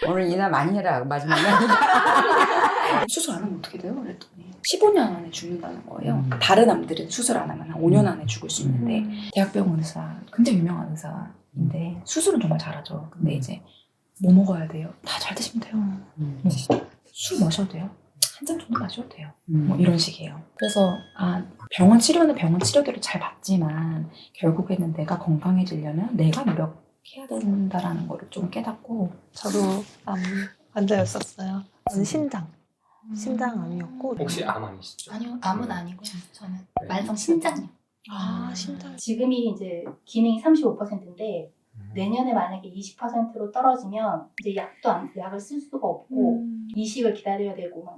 오늘 이나 많이 해라. 마지막에. 수술 안 하면 어떻게 돼요? 그랬더니 15년 안에 죽는다는 거예요. 다른 암들은 수술 안 하면 한 5년 안에 죽을 수 있는데 대학병원 의사, 굉장히 유명한 의사인데 수술은 정말 잘하죠. 근데 이제 뭐 먹어야 돼요? 다 잘 드시면 돼요. 뭐, 술 마셔도 돼요? 한 잔 정도 마셔도 돼요. 뭐 이런 식이에요. 그래서 병원 치료는 병원 치료대로 잘 받지만 결국에는 내가 건강해지려면 내가 노력해야 된다라는 거를 좀 깨닫고 저도 암 환자였었어요. 저는 심장암이었고. 혹시 암 아니시죠? 아니요, 암은 아니고 저는 만성 신장이요. 심장. 지금이 이제 기능이 35%인데 내년에 만약에 20%로 떨어지면 이제 약을 쓸 수가 없고 이식을 기다려야 되고 막.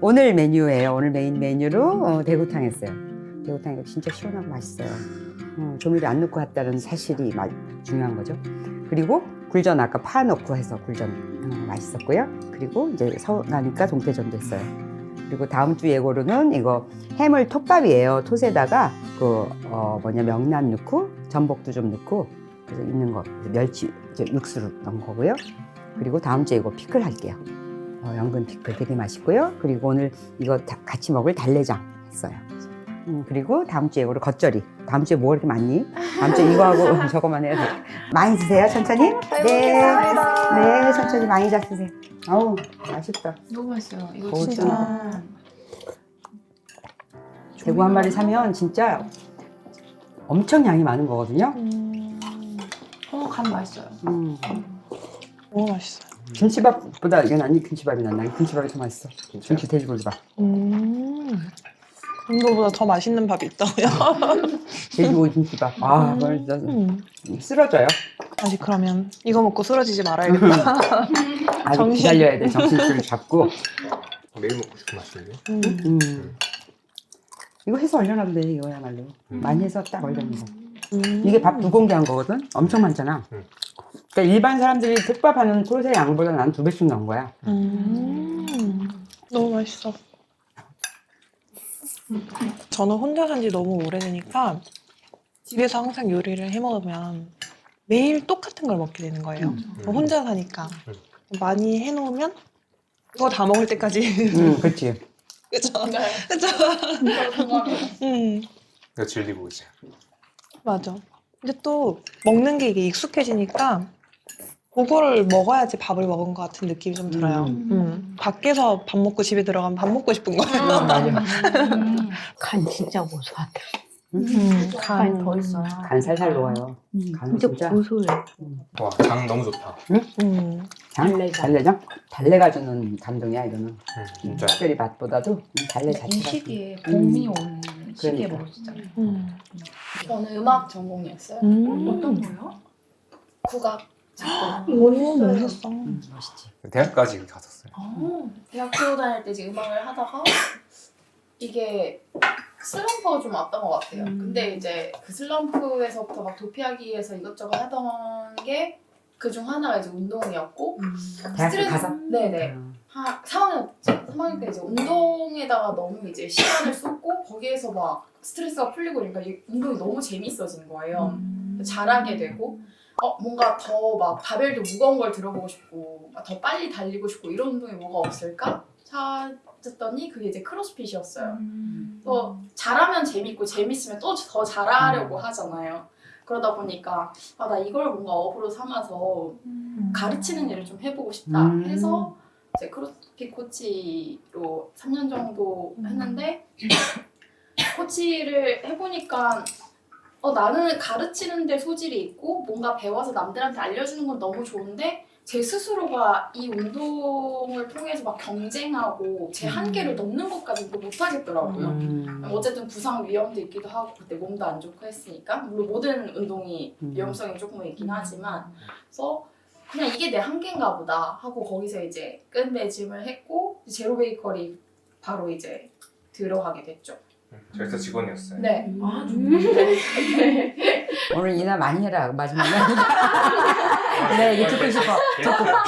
오늘 메뉴예요. 오늘 메인 메뉴로 대구탕 했어요. 대구탕이 진짜 시원하고 맛있어요. 조미료 안 넣고 했다는 사실이 중요한 거죠. 그리고 굴전 아까 파 넣고 해서 굴전 맛있었고요. 그리고 이제 서울 가니까 동태전도 했어요. 그리고 다음 주 예고로는 이거 해물 톱밥이에요. 톳에다가 명란 넣고 전복도 좀 넣고 그래서 있는 거 멸치 육수를 넣은 거고요. 그리고 다음 주에 이거 피클 할게요. 연근 피클 되게 맛있고요. 그리고 오늘 이거 같이 먹을 달래장 했어요. 그리고 다음 주에 이거를 겉절이. 다음 주에 뭐 이렇게 많니? 다음 주에 이거하고 저거만 해야 돼. 많이 드세요, 천천히. 네, 천천히 많이 잡수세요. 아우, 맛있다. 너무 맛있어요. 이거 거울 진짜 대구 한 마리 사면 진짜 엄청 양이 많은 거거든요. 간 맛있어요. 너무 맛있어요. 김치밥보다 이건 아니 김치밥이 낫나? 김치밥이 더 맛있어. 김치 돼지고기밥. 이거보다 더 맛있는 밥이 있다고요? 돼지고기 김치밥. 아, 그걸 진짜 쓰러져요. 아직 그러면 이거 먹고 쓰러지지 말아야겠다. 아직 정신. 기다려야 돼. 정신줄을 잡고. 매일 먹고 싶은 맛이에요. 이거 해서 얼려놔도 돼, 이거야말로. 많이 해서 딱 얼려놓은 거. 이게 밥 2공기 한 거거든? 엄청 많잖아. 그러니까 일반 사람들이 솥밥 하는 솥의 양보다 난 2배씩 넣은 거야. 너무 맛있어. 저는 혼자 산 지 너무 오래되니까 집에서 항상 요리를 해 먹으면 매일 똑같은 걸 먹게 되는 거예요. 혼자 사니까. 많이 해놓으면 이거 다 먹을 때까지. 그렇지. 그쵸? 네. 그쵸? 이거 질리고 이제. 맞아. 근데 또 먹는 게 이게 익숙해지니까 그거를 먹어야지 밥을 먹은 것 같은 느낌이 좀 들어요. 밖에서 밥 먹고 집에 들어가면 밥 먹고 싶은 거예요. 간 진짜 고소하다. 간 더 있어요. 간 살살 녹아요. 간 진짜. 고소해. 와, 장 너무 좋다. 달래장? 달래가 주는 감동이야, 이거는. 진짜. 특별히 맛보다도 달래 이 자체가. 시기에 봄이 온 시기에 그러니까. 먹을 수 있잖아요. 저는 음악 전공이었어요. 어떤 거요? 국악 작곡. 오, 멋있어. 맛있지. 대학까지 그렇게 갔었어요. 대학교 다닐 때 이제 음악을 하다가 이게 슬럼프가 좀 왔던 것 같아요. 근데 이제 그 슬럼프에서부터 막 도피하기 위해서 이것저것 하던 게 그중 하나가 이제 운동이었고 대학교 가서? 네네. 3학년 때 이제 운동에다가 너무 이제 시간을 쏟고 거기에서 막 스트레스가 풀리고 그러니까 이 운동이 너무 재밌어진 거예요. 잘하게 되고 뭔가 더 막 바벨도 무거운 걸 들어보고 싶고 더 빨리 달리고 싶고 이런 운동이 뭐가 없을까? 찾았더니 그게 이제 크로스핏이었어요. 또 잘하면 재밌고 재밌으면 또 더 잘하려고 하잖아요. 그러다 보니까 나 이걸 뭔가 업으로 삼아서 가르치는 일을 좀 해보고 싶다 해서 이제 크로스핏 코치로 3년 정도 했는데 코치를 해보니까 나는 가르치는 데 소질이 있고 뭔가 배워서 남들한테 알려주는 건 너무 좋은데 제 스스로가 이 운동을 통해서 막 경쟁하고 제 한계를 넘는 것까지 못하겠더라고요. 어쨌든 부상 위험도 있기도 하고 그때 몸도 안 좋고 했으니까 물론 모든 운동이 위험성이 조금은 있긴 하지만 그래서 그냥 이게 내 한계인가 보다 하고 거기서 이제 끝맺음을 했고 제로 베이커리 바로 이제 들어가게 됐죠. 저희서 직원이었어요. 네. 아, 네. 오늘 이나 많이 해라. 마지막에. 네, 이거 듣고 싶어.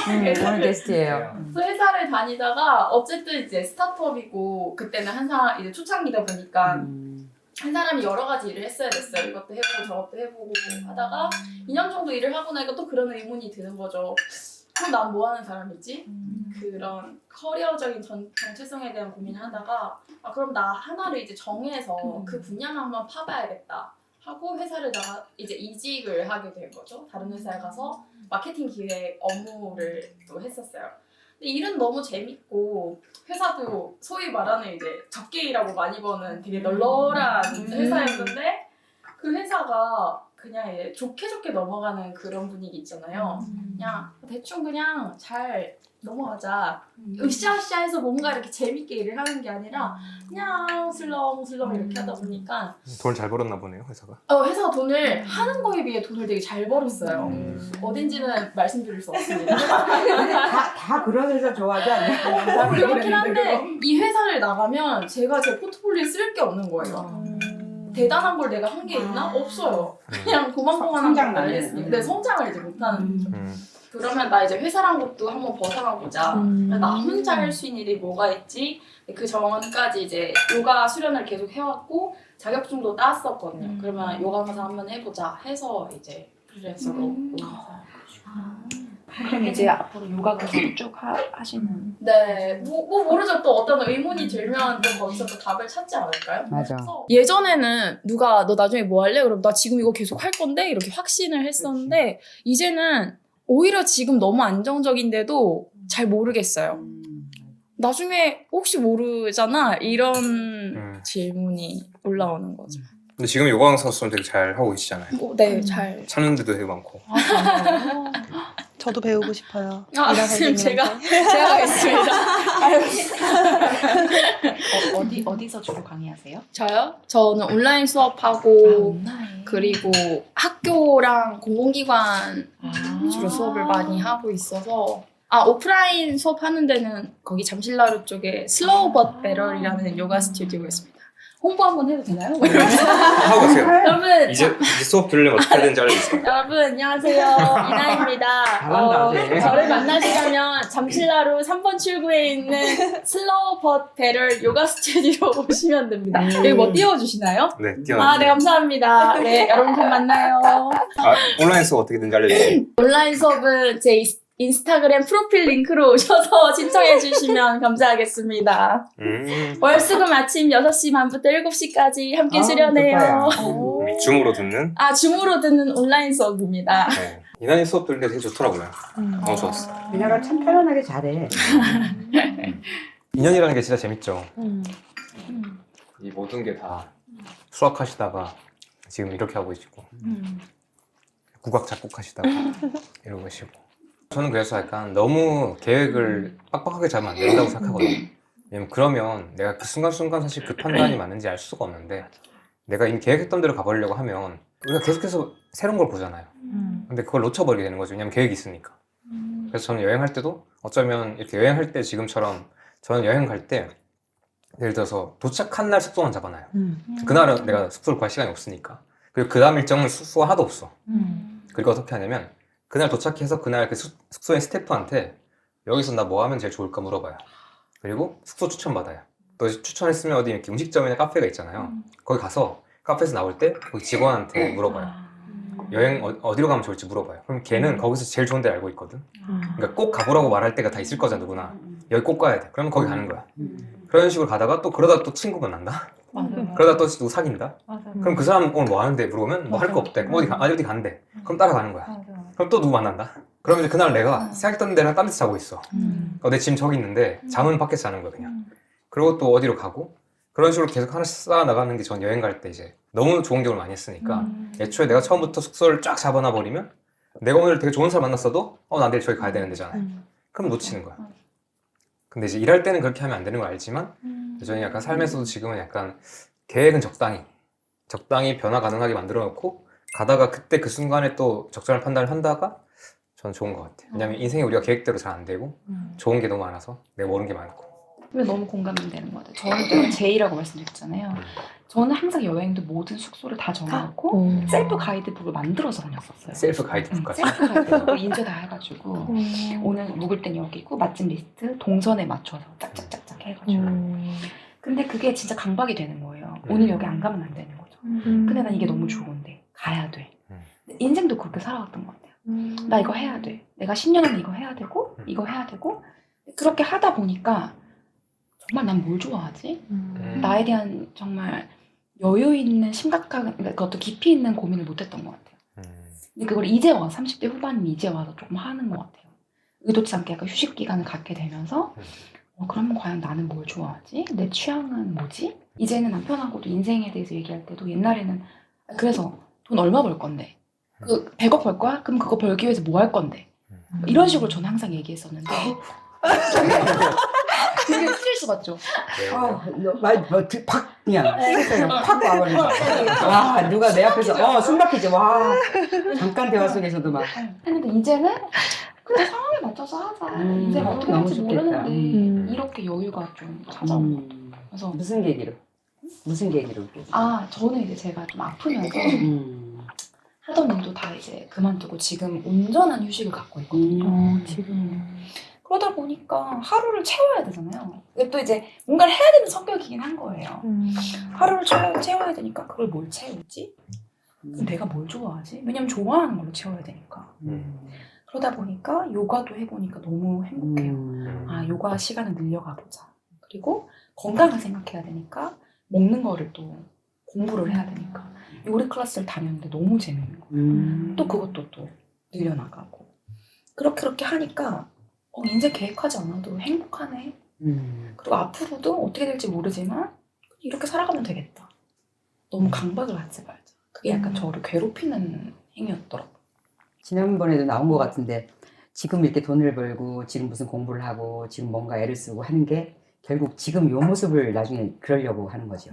오늘 게스트예요. 그래서 회사를 다니다가 어쨌든 이제 스타트업이고 그때는 한 사람 이제 초창기다 보니까 한 사람이 여러 가지 일을 했어야 됐어요. 이것도 해보고 저것도 해보고 하다가 2년 정도 일을 하고 나니까 또 그런 의문이 드는 거죠. 그럼 난 뭐 하는 사람이지? 그런 커리어적인 정체성에 대한 고민을 하다가 아 그럼 나 하나를 이제 정해서 그 분야만 한번 파봐야겠다 하고 회사를 이제 이직을 하게 된 거죠. 다른 회사에 가서 마케팅 기획 업무를 또 했었어요. 근데 일은 너무 재밌고 회사도 소위 말하는 이제 적게 일하고 많이 버는 되게 널널한 회사였는데 그 회사가 그냥 이제 좋게 넘어가는 그런 분위기 있잖아요. 그냥 대충 그냥 잘 넘어가자. 으쌰으쌰해서 뭔가 이렇게 재밌게 일을 하는 게 아니라 그냥 슬렁슬렁 이렇게 하다 보니까 돈 잘 벌었나 보네요, 회사가. 회사가 돈을 하는 거에 비해 돈을 되게 잘 벌었어요. 어딘지는 말씀드릴 수 없습니다. 다 그런 회사 좋아하지 않냐? 그렇긴 한데 이 회사를 나가면 제가 제 포트폴리오에 쓸 게 없는 거예요. 대단한 걸 내가 한 게 있나? 없어요. 그냥 고만고만한 성장만 걸 해. 했으니까. 근데 성장을 이제 못하는 거죠. 그러면 나 이제 회사란 것도 한번 벗어나보자. 나 혼자 할 수 있는 일이 뭐가 있지? 그 전까지 이제 요가 수련을 계속 해왔고 자격증도 땄었거든요. 그러면 요가 강사 한번 해보자 해서 이제 프리랜서로 그럼 이제 앞으로 요가 교수를 쭉 하시는. 네, 뭐 모르죠. 또 어떤 의문이 들면 또 거기서 또 답을 찾지 않을까요? 맞아. 예전에는 누가 너 나중에 뭐 할래? 그럼 나 지금 이거 계속 할 건데 이렇게 확신을 했었는데 이제는 오히려 지금 너무 안정적인데도 잘 모르겠어요. 나중에 혹시 모르잖아 이런 질문이 올라오는 거죠. 근데 지금 요가 강사로서는 되게 잘 하고 계시잖아요. 네, 잘. 찾는 데도 되게 많고. 저도 배우고 싶어요. 지금 제가 가겠습니다. 어디서 주로 강의하세요? 저요? 저는 온라인 수업하고 온라인. 그리고 학교랑 공공기관 주로 수업을 많이 하고 있어서 오프라인 수업하는 데는 거기 잠실나루 쪽에 슬로우 벗 배럴이라는 요가 스튜디오가 있습니다. 홍보 한번 해도 되나요? 하고 가세요. 여러분 이제 수업 들으려면 어떻게 되는지 알려주세요. 여러분 안녕하세요. 이나입니다. 잘한다, 쟤. 저를 만나시려면 잠실나루 3번 출구에 있는 슬로우 벗 배럴 요가 스튜디오 오시면 됩니다. 여기 뭐 띄워주시나요? 네, 뛰어나세요. 네 감사합니다. 네 여러분 곧 만나요. 온라인 수업 어떻게 되는지 알려주세요. 온라인 수업은 제 인스타그램 프로필 링크로 오셔서 신청해 주시면 감사하겠습니다. 월수금 아침 6시 반부터 7시까지 함께 수련해요. 줌으로 듣는. 줌으로 듣는 온라인 수업입니다. 네. 이난이 수업 들으니까 되게 좋더라고요. 너무 좋았어. 이나가 참 편안하게 잘해. 2년이라는 게 진짜 재밌죠. 이 모든 게 다 수학하시다가 지금 이렇게 하고 계시고 국악 작곡하시다가 이러고 계시고 저는 그래서 약간 너무 계획을 빡빡하게 잡으면 안 된다고 생각하거든요. 왜냐면 그러면 내가 그 순간순간 사실 그 판단이 맞는지 알 수가 없는데 내가 이미 계획했던 대로 가보려고 하면 우리가 계속해서 새로운 걸 보잖아요. 근데 그걸 놓쳐버리게 되는 거죠. 왜냐면 계획이 있으니까. 그래서 저는 여행할 때도 어쩌면 이렇게 여행할 때 지금처럼 저는 여행 갈 때 예를 들어서 도착한 날 숙소만 잡아놔요. 그날은 내가 숙소를 구할 시간이 없으니까. 그리고 그 다음 일정은 숙소가 하나도 없어. 그리고 어떻게 하냐면 그날 도착해서 그날 그 숙소의 스태프한테 여기서 나 뭐 하면 제일 좋을까 물어봐요. 그리고 숙소 추천받아요. 또 추천했으면 어디 이렇게 음식점이나 카페가 있잖아요. 거기 가서 카페에서 나올 때 거기 직원한테 물어봐요. 여행 어디로 가면 좋을지 물어봐요. 그럼 걔는 거기서 제일 좋은 데 알고 있거든. 그러니까 꼭 가보라고 말할 때가 다 있을 거잖아 누구나. 여기 꼭 가야 돼. 그러면 거기 가는 거야. 그런 식으로 가다가 또 그러다 또 친구가 난다. 그러다 또 누구 사귄다. 그럼 그 사람 오늘 뭐 하는데 물어보면 뭐 할 거 없대. 그럼 어디 간대. 그럼 따라가는 거야. 그럼 또 누구 만난다. 그럼 이제 그날 내가 생각했던 데랑 딴 데서 자고 있어. 내 짐 저기 있는데 잠은 밖에서 자는 거야 그냥. 그리고 또 어디로 가고 그런 식으로 계속 하나씩 쌓아 나가는 게 전 여행 갈 때 이제 너무 좋은 경험을 많이 했으니까 애초에 내가 처음부터 숙소를 쫙 잡아놔 버리면 내가 오늘 되게 좋은 사람 만났어도 나 내일 저기 가야 되는 데잖아요. 그럼 놓치는 거야. 근데 이제 일할 때는 그렇게 하면 안 되는 걸 알지만 저는 약간 삶에서도 지금은 약간 계획은 적당히 변화 가능하게 만들어 놓고 가다가 그때 그 순간에 또 적절한 판단을 한다가 저는 좋은 것 같아요. 왜냐면 인생이 우리가 계획대로 잘 안 되고 좋은 게 너무 많아서 내가 모르는 게 많고 근데 너무 공감이 되는 것 같아요. 저는 제가 제이라고 말씀드렸잖아요. 저는 항상 여행도 모든 숙소를 다 정해놓고 셀프 가이드북을 만들어서 다녔었어요. 셀프 가이드북까지. 셀프 가이드북 인쇄 다 해가지고 오늘 묵을 땐 여기고 맛집 리스트 동선에 맞춰서 짝짝짝짝 해가지고. 근데 그게 진짜 강박이 되는 거예요. 오늘 여기 안 가면 안 되는 거죠. 근데 난 이게 너무 좋은데 가야 돼. 인생도 그렇게 살아왔던 것 같아요. 나 이거 해야 돼. 내가 10년 안에 이거 해야 되고 이거 해야 되고 그렇게 하다 보니까 정말 난 뭘 좋아하지? 나에 대한 정말 여유 있는 심각한 그러니까 그것도 깊이 있는 고민을 못했던 것 같아요. 근데 그걸 이제 와서 30대 후반인 이제 와서 조금 하는 것 같아요. 의도치 않게 약간 휴식 기간을 갖게 되면서 그러면 과연 나는 뭘 좋아하지? 내 취향은 뭐지? 이제는 남편하고도 인생에 대해서 얘기할 때도 옛날에는 그래서 돈 얼마 벌 건데? 그 100억 벌 거야? 그럼 그거 벌기 위해서 뭐 할 건데? 이런 식으로 저는 항상 얘기했었는데 되게 스트레스 받죠? 팍 그냥 팍 와버리고 와 누가 내 앞에서 숨 막히지 와 잠깐 대화 속에서도 막 했는데 이제는 그냥 상황에 맞춰서 하자. 인생 어떻게 너무 될지 좋겠다. 모르는데 이렇게 여유가 좀 찾아온 것 같아요. 그래서 무슨 계기로 저는 이제 제가 좀 아프면서 하던 일도 다 이제 그만두고 지금 온전한 휴식을 갖고 있거든요. 그러다 보니까 하루를 채워야 되잖아요. 근데 또 이제 뭔가를 해야 되는 성격이긴 한 거예요. 하루를 채워야 되니까 그걸 뭘 채우지? 그럼 내가 뭘 좋아하지? 왜냐면 좋아하는 걸로 채워야 되니까. 그러다 보니까 요가도 해보니까 너무 행복해요. 아, 요가 시간을 늘려가보자. 그리고 건강을 생각해야 되니까 먹는 거를 또 공부를 해야 되니까 요리 클래스를 다녔는데 너무 재밌는 거예요. 또 그것도 또 늘려나가고 그렇게 하니까 인생 계획하지 않아도 행복하네. 그리고 앞으로도 어떻게 될지 모르지만 이렇게 살아가면 되겠다. 너무 강박을 하지 말자. 그게 약간 저를 괴롭히는 행위였더라고요. 지난번에도 나온 것 같은데 지금 이렇게 돈을 벌고 지금 무슨 공부를 하고 지금 뭔가 애를 쓰고 하는 게 결국 지금 요 모습을 나중에 그러려고 하는 거죠.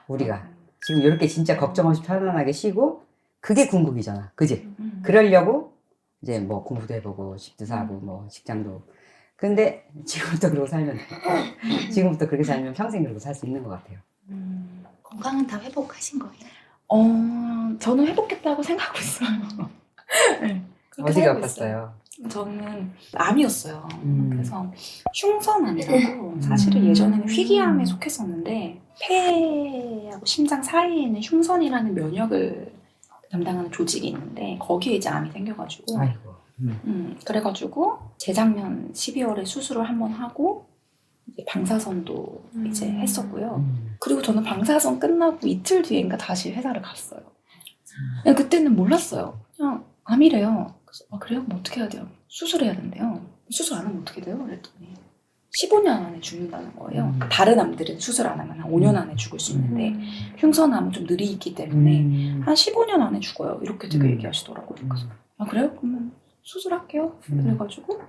우리가 지금 이렇게 진짜 걱정 없이 편안하게 쉬고 그게 궁극이잖아. 그지? 그러려고 이제 뭐 공부도 해보고 집도 사고 뭐 직장도 근데 지금부터 그러고 살면 지금부터 그렇게 살면 평생 그러고 살 수 있는 것 같아요. 건강은 다 회복하신 거예요? 저는 회복했다고 생각하고 있어요. 네, 그렇게 어디가 살고 있어요. 아팠어요? 저는 암이었어요. 그래서 흉선암이라고 사실은 예전에는 희귀암에 속했었는데 폐하고 심장 사이에는 흉선이라는 면역을 담당하는 조직이 있는데 거기에 이제 암이 생겨가지고 아이고. 그래가지고 재작년 12월에 수술을 한번 하고 이제 방사선도 이제 했었고요. 그리고 저는 방사선 끝나고 이틀 뒤인가 다시 회사를 갔어요. 그냥 그때는 몰랐어요. 그냥 암이래요. 그래서 그래요? 그럼 어떻게 해야 돼요? 수술해야 된대요. 수술 안 하면 어떻게 돼요? 그랬더니 15년 안에 죽는다는 거예요. 다른 암들은 수술 안 하면 한 5년 안에 죽을 수 있는데 흉선암은 좀 느리기 때문에 한 15년 안에 죽어요. 이렇게 되게 얘기하시더라고요. 그래서 그래요? 그러면 수술할게요. 그래가지고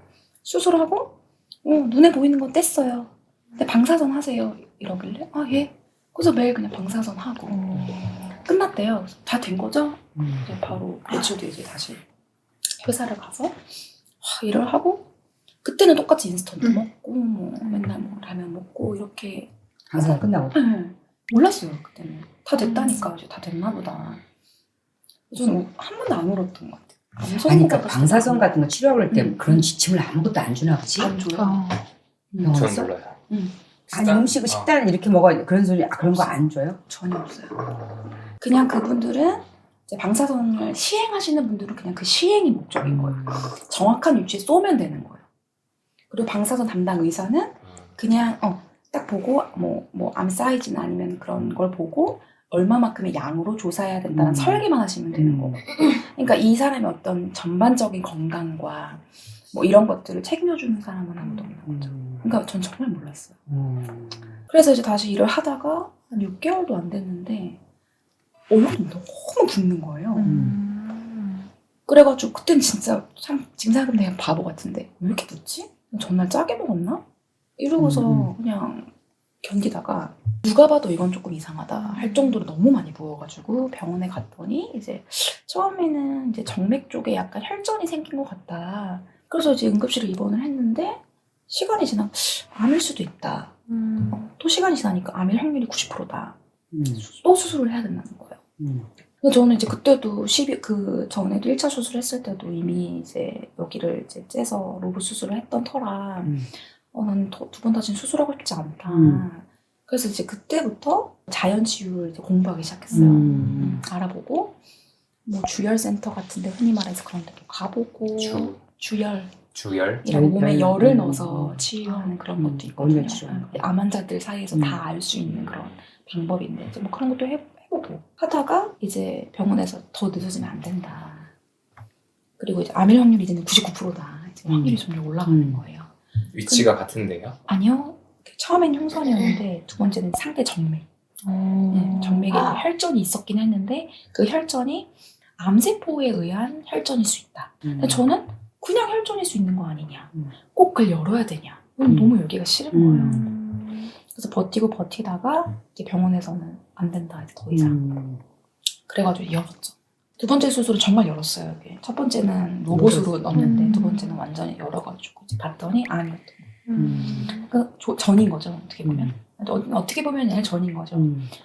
수술하고 눈에 보이는 건 뗐어요. 근데 방사선 하세요. 이러길래 예. 그래서 매일 그냥 방사선 하고 끝났대요. 다 된 거죠? 이제 바로 며칠 뒤에 이제 다시 회사를 가서 일을 하고 그때는 똑같이 인스턴트 먹고 뭐 맨날 뭐 라면 먹고 이렇게 방사선 끝나고? 네. 몰랐어요 그때는. 다 됐다니까 이제 다 됐나 보다. 저는 한 번도 안 울었던 것 같아요. 아니 그러니까 방사선 같은 거 치료할 때 그런 지침을 아무것도 안 주나 보지? 안 줘요. 전 몰라요. 아니 음식을 식단을 이렇게 먹어야 그런 소리 그런 거 안 줘요? 전혀 없어요. 그냥 그분들은 이제 방사선을 시행하시는 분들은 그냥 그 시행이 목적인 거예요. 정확한 위치에 쏘면 되는 거예요. 그리고 방사선 담당 의사는 그냥 딱 보고 뭐 암 사이즈나 아니면 그런 걸 보고 얼마만큼의 양으로 조사해야 된다는 설계만 하시면 되는 거고. 그러니까 이 사람의 어떤 전반적인 건강과 뭐 이런 것들을 책임져주는 사람은 아무도 없는 거죠. 그러니까 전 정말 몰랐어요. 그래서 이제 다시 일을 하다가 한 6개월도 안 됐는데 얼굴이 너무 붓는 거예요. 그래가지고 그땐 진짜 참 지금 생각하면 내가 바보 같은데 왜 이렇게 붓지? 전날 짜게 먹었나? 이러고서 그냥 견디다가 누가 봐도 이건 조금 이상하다 할 정도로 너무 많이 부어가지고 병원에 갔더니 이제 처음에는 이제 정맥 쪽에 약간 혈전이 생긴 것 같다. 그래서 이제 응급실에 입원을 했는데 시간이 지나 암일 수도 있다. 또 시간이 지나니까 암일 확률이 90%다. 음. 또 수술을 해야 된다는 거예요. 근데 저는 이제 그때도 그 전에도 1차 수술했을 때도 이미 이제 여기를 이제 째서 로봇 수술을 했던 터라 난 두 번 다시 수술하고 싶지 않다. 그래서 이제 그때부터 자연치유를 이제 공부하기 시작했어요. 알아보고 뭐 주열센터 같은데 흔히 말해서 그런 데도 가보고 주열 주열? 이라고 몸에 열, 열을 넣어서 치유하는 그런 것도 있거든요. 온열 치료. 암 환자들 사이에서 다 알 수 있는 그런 방법인데 이제 뭐 그런 것도 해보고 하다가 이제 병원에서 더 늦어지면 안 된다. 그리고 이제 암일 확률이 이제는 99%다. 이제 확률이 점점 올라가는 거예요. 위치가 같은데요? 아니요. 처음엔 흉선이었는데 두 번째는 상대 정맥. 네, 정맥에 혈전이 있었긴 했는데 그 혈전이 암세포에 의한 혈전일 수 있다. 근데 저는 그냥 혈전일 수 있는 거 아니냐. 꼭 그걸 열어야 되냐. 너무 열기가 싫은 거예요. 그래서 버티다가 이제 병원에서는 안 된다. 이제 더 이상. 그래가지고 열었죠. 두 번째 수술은 정말 열었어요. 이게. 첫 번째는 로봇으로 넣었는데 두 번째는 완전히 열어가지고 이제 봤더니 아니었던 거예요. 그러니까 전인 거죠. 어떻게 보면. 어떻게 보면 얘는 전인 거죠.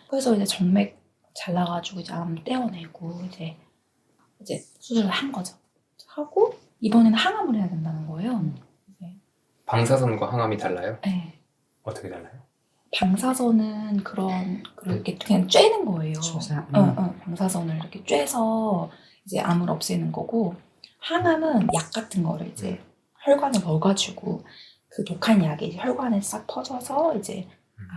그래서 이제 정맥 잘라가지고 이제 암 떼어내고 이제 수술을 한 거죠. 하고 이번에는 항암을 해야 된다는 거예요. 방사선과 항암이 달라요? 네. 어떻게 달라요? 방사선은 그렇게 그냥 쬐는 거예요. 조사. 방사선을 이렇게 쬐서 이제 암을 없애는 거고 항암은 약 같은 거를 이제 혈관에 넣어가지고 그 독한 약이 이제 혈관에 싹 퍼져서 이제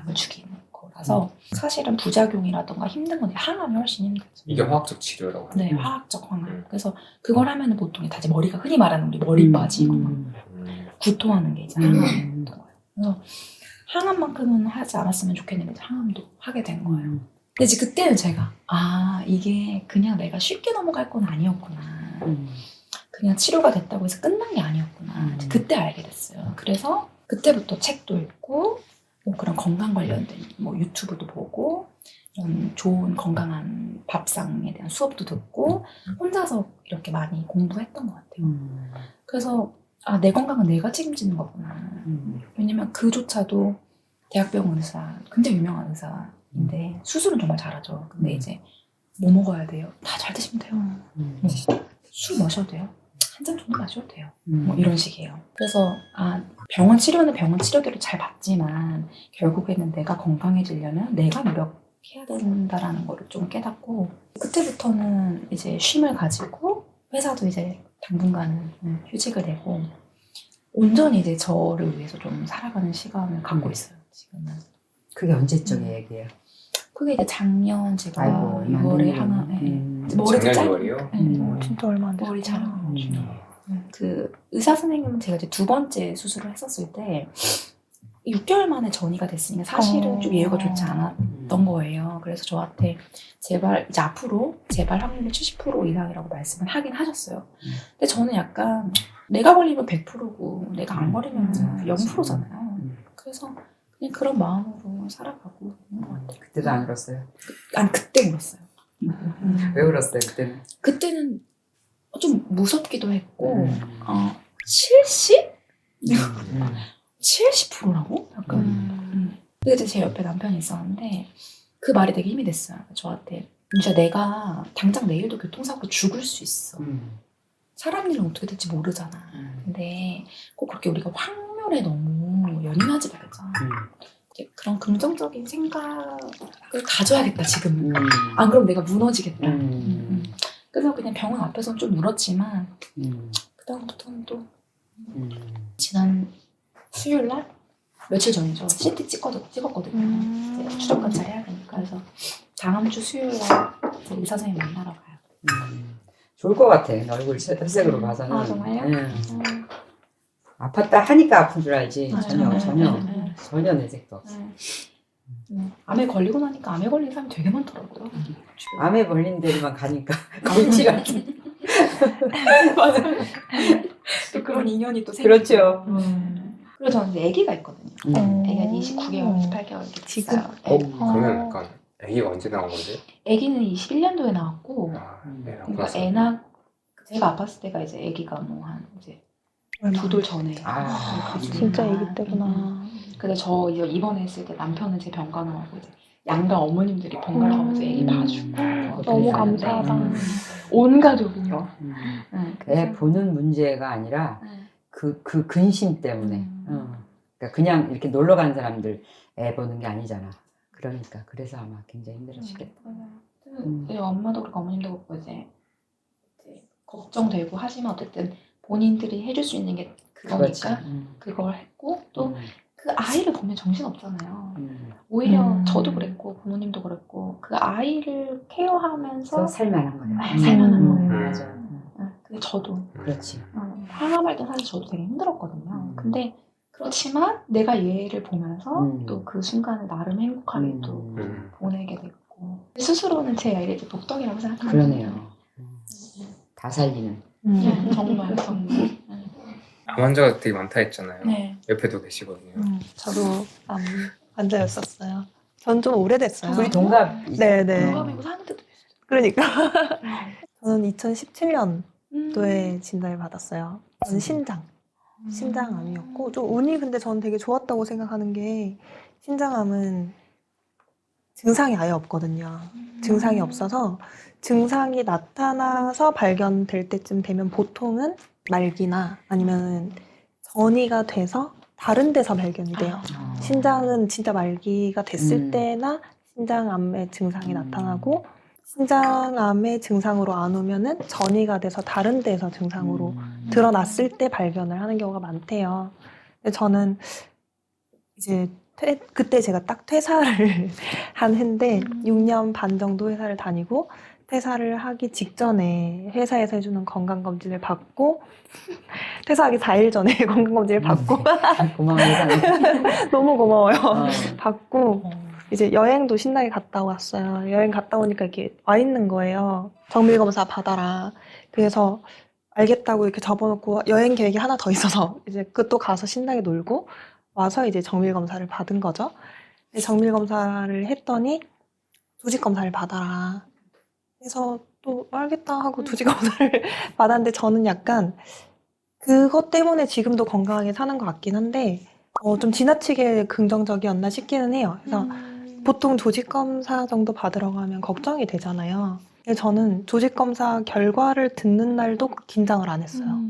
암을 죽이는 거라서 사실은 부작용이라던가 힘든 건 항암이 훨씬 힘들죠. 이게 화학적 치료라고 하나요? 네, 화학적 항암. 그래서 그걸 하면은 보통 다 이제 머리가 흔히 말하는 우리 머리 빠지고 막 구토하는 게 이제 항암이었던 거예요. 그래서 항암만큼은 하지 않았으면 좋겠는데 항암도 하게 된 거예요. 근데 이제 그때는 제가 이게 그냥 내가 쉽게 넘어갈 건 아니었구나. 그냥 치료가 됐다고 해서 끝난 게 아니었구나. 이제 그때 알게 됐어요. 그래서 그때부터 책도 읽고 뭐 그런 건강 관련된 뭐 유튜브도 보고 좀 좋은 건강한 밥상에 대한 수업도 듣고 혼자서 이렇게 많이 공부했던 것 같아요. 그래서 내 건강은 내가 책임지는 거구나. 왜냐면 그조차도 대학병원 의사, 굉장히 유명한 의사인데 수술은 정말 잘하죠. 근데 이제 뭐 먹어야 돼요? 다 잘 드시면 돼요. 뭐, 술 마셔도 돼요. 한 잔 정도 마셔도 돼요. 뭐 이런 식이에요. 그래서 병원 치료는 병원 치료대로 잘 받지만 결국에는 내가 건강해지려면 내가 노력해야 된다라는 거를 좀 깨닫고 그때부터는 이제 쉼을 가지고 회사도 이제 당분간은 휴직을 내고 온전히 이제 저를 위해서 좀 살아가는 시간을 갖고 있어요. 지금은. 그게 언제적의 얘기예요? 그게 이제 작년 제가 아이고, 6월에 하나 머리도 작년 6월이요? 진짜 얼마 안 됐어요. 머리 자르고 그 의사 선생님은 제가 이제 두 번째 수술을 했었을 때 6개월 만에 전이가 됐으니까 사실은 좀 예후가 좋지 않았던 거예요. 그래서 저한테 제발 이제 앞으로 재발 확률이 70% 이상이라고 말씀을 하긴 하셨어요. 근데 저는 약간 내가 걸리면 100%고 내가 안 걸리면 0%잖아요. 그래서 그냥 그런 마음으로 살아가고 있는 것 같아요. 그때도 안 울었어요? 아니 그때 울었어요. 왜 울었어요 그때는? 그때는 좀 무섭기도 했고 70? 70%라고? 약간 근데 이제 제 옆에 남편이 있었는데 그 말이 되게 힘이 됐어요. 저한테 진짜 내가 당장 내일도 교통사고로 죽을 수 있어. 사람 일은 어떻게 될지 모르잖아. 근데 꼭 그렇게 우리가 확률에 너무 연연하지 말자. 그런 긍정적인 생각을 가져야겠다 지금. 안 그럼 내가 무너지겠다. 그래서 그냥 병원 앞에서 좀 울었지만 그다음부터는 또 지난 수요일날 며칠 전이죠. CT 찍었거든요. 이제 추적 관찰해야 되니까. 그래서 다음 주 수요일날 의사 선생님 만나러 가요. 좋을 것 같아. 얼굴 혈색으로 봐서는. 정말요? 아팠다 하니까 아픈 줄 알지. 전혀. 전혀 내색도 없어. 암에 걸리고 나니까 암에 걸린 사람이 되게 많더라고요. 암에 걸린 데로만 가니까 걸지가 않지. 맞아. 또 그런 인연이 또 생기고. 그렇죠. 그리고 저는 이제 아기가 있거든요. 아기가 29개월, 28개월 이렇게 됐어요. 그러면 약간 아기가 언제 나온 건데? 아기는 21년도에 나왔고 그러니까 나왔구나. 제가 아팠을 때가 이제 아기가 뭐 한 이제 2돌 전에 아, 그러니까 진짜 아기 때구나. 근데 저 입원에 했을 때 남편은 제 병간호하고 이제 양가 어머님들이 번갈아 가면서 애기 봐주고 너무 그랬었는데 감사하다. 온 가족이요. 네, 애 그래서- 보는 문제가 아니라 네. 그 근심 때문에. 그러니까 그냥 이렇게 놀러 간 사람들 애 보는 게 아니잖아. 그러니까 그래서 아마 굉장히 힘들으시겠다. 네, 엄마도 그렇고 어머님도 그렇고 이제 걱정되고 하지만 어쨌든 본인들이 해줄 수 있는 게 그거니까 그걸 했고 또 그 아이를 보면 정신 없잖아요. 오히려 저도 그랬고 부모님도 그랬고 그 아이를 케어하면서 그래서 살만한 거야. 살만한 거예요. 맞아. 근데 저도 그렇지. 하나말 때 사실 저도 되게 힘들었거든요. 근데 그렇지만 내가 얘를 보면서 또 그 순간을 나름 행복하게 또 보내게 됐고 스스로는 제 아이를 이제 복덩이라고 생각하거든요. 그러네요. 다 살리는. 네, 정말 정말. 암 환자가 되게 많다 했잖아요. 네. 옆에도 계시거든요. 저도 환자였었어요. 전 좀 오래됐어요. 우리 동갑. 네네. 동갑이고 사는 데도 그러니까 저는 2017년도에 진단을 받았어요. 저는 심장암이었고 좀 운이 근데 저는 되게 좋았다고 생각하는 게 심장암은 증상이 아예 없거든요. 증상이 없어서 증상이 나타나서 발견될 때쯤 되면 보통은 말기나 아니면 전이가 돼서 다른 데서 발견이 돼요. 신장은 진짜 말기가 됐을 때나 신장암의 증상이 나타나고 신장암의 증상으로 안 오면은 전이가 돼서 다른 데서 증상으로 드러났을 때 발견을 하는 경우가 많대요. 근데 저는 이제 그때 제가 딱 퇴사를 한 해인데 6년 반 정도 회사를 다니고 퇴사를 하기 직전에 회사에서 해주는 건강검진을 받고 퇴사하기 4일 전에 건강검진을 받고 고마운 회사님. 너무 고마워요. 받고 이제 여행도 신나게 갔다 왔어요. 여행 갔다 오니까 이렇게 와 있는 거예요. 정밀검사 받아라. 그래서 알겠다고 이렇게 접어놓고 여행 계획이 하나 더 있어서 이제 그것도 가서 신나게 놀고 와서 이제 정밀검사를 받은 거죠. 정밀검사를 했더니 조직검사를 받아라. 그래서 또 알겠다 하고 조직검사를 받았는데 저는 약간 그것 때문에 지금도 건강하게 사는 것 같긴 한데 좀 지나치게 긍정적이었나 싶기는 해요. 그래서 보통 조직검사 정도 받으러 가면 걱정이 되잖아요. 근데 저는 조직검사 결과를 듣는 날도 긴장을 안 했어요.